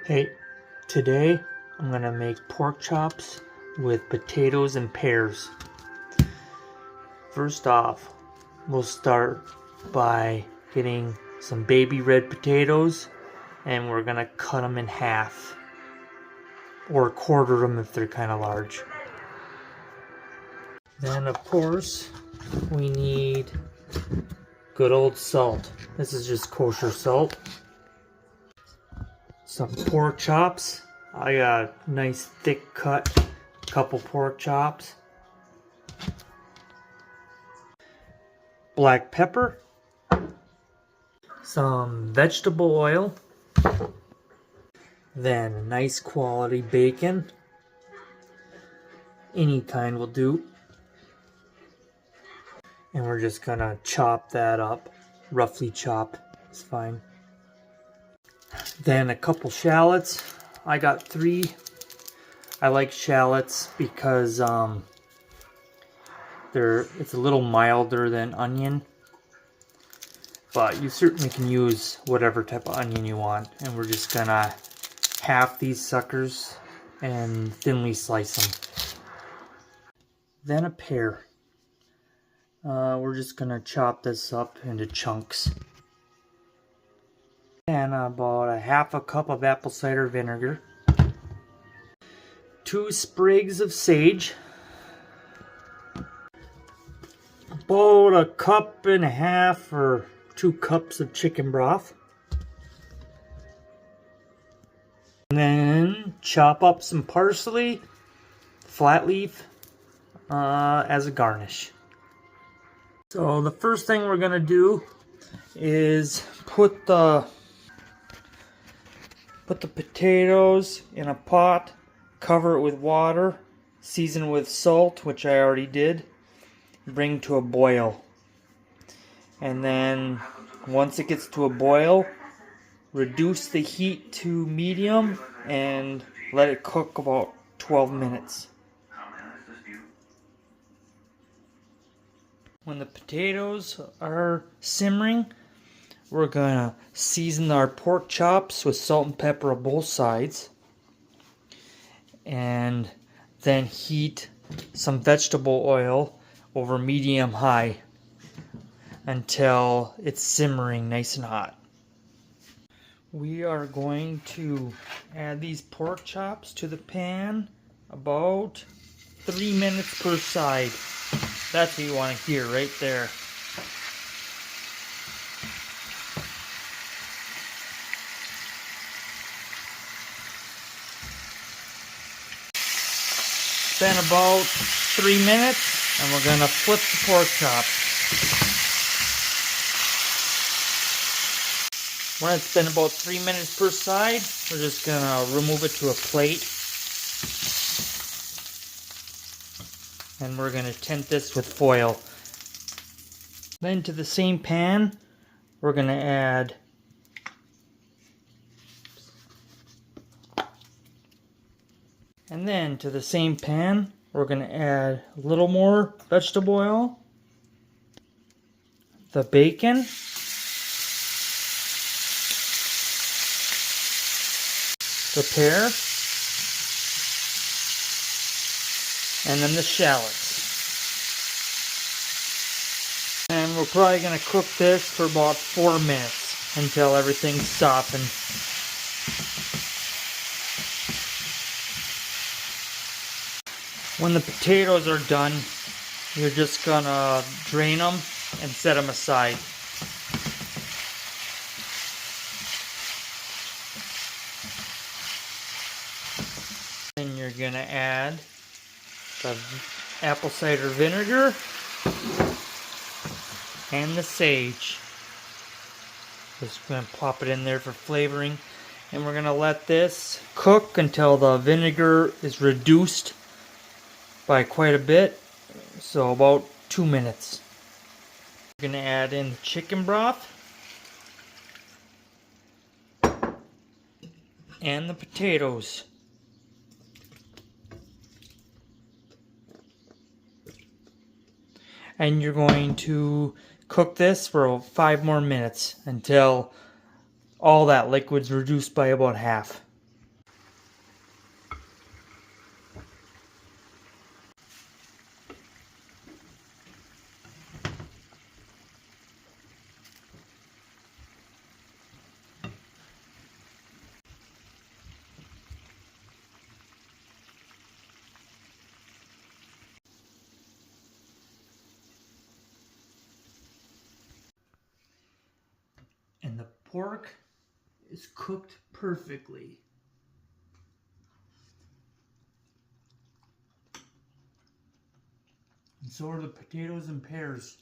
Hey, today I'm gonna make pork chops with potatoes and pears. First off, we'll start by getting some baby red potatoes and we're gonna cut them in half or quarter them if they're kind of large. Then of course we need good old salt. This is just kosher salt. Some pork chops. I got a nice thick cut couple pork chops. Black pepper. Some vegetable oil. Then nice quality bacon. Any kind will do. And we're just gonna chop that up. Roughly chop. It's fine. Then a couple shallots. I got 3. I like shallots because it's a little milder than onion. But you certainly can use whatever type of onion you want. And we're just gonna half these suckers and thinly slice them. Then a pear. We're just gonna chop this up into chunks. And about a half a cup of apple cider vinegar. 2 sprigs of sage. About a cup and a half or 2 cups of chicken broth. And then chop up some parsley, flat leaf, as a garnish. So the first thing we're gonna do is put the potatoes in a pot, cover it with water, season with salt, which I already did, bring to a boil. And then once it gets to a boil, reduce the heat to medium and let it cook about 12 minutes. When the potatoes are simmering, we're gonna season our pork chops with salt and pepper on both sides. And then heat some vegetable oil over medium-high until it's simmering nice and hot. We are going to add these pork chops to the pan about 3 minutes per side. That's what you want to hear right there. Been about 3 minutes, and we're going to flip the pork chops. When it's been about 3 minutes per side, we're just going to remove it to a plate. And we're going to tint this with foil. Then to the same pan, we're going to add to the same pan, we're going to add a little more vegetable oil, the bacon, the pear, and then the shallots. And we're probably going to cook this for about 4 minutes until everything's softened. When the potatoes are done, you're just gonna drain them and set them aside. And you're gonna add the apple cider vinegar and the sage. Just gonna pop it in there for flavoring. And we're gonna let this cook until the vinegar is reduced by quite a bit, so about 2 minutes. We're going to add in the chicken broth and the potatoes. And you're going to cook this for 5 more minutes until all that liquid's reduced by about half. pork is cooked perfectly. And so are the potatoes and pears.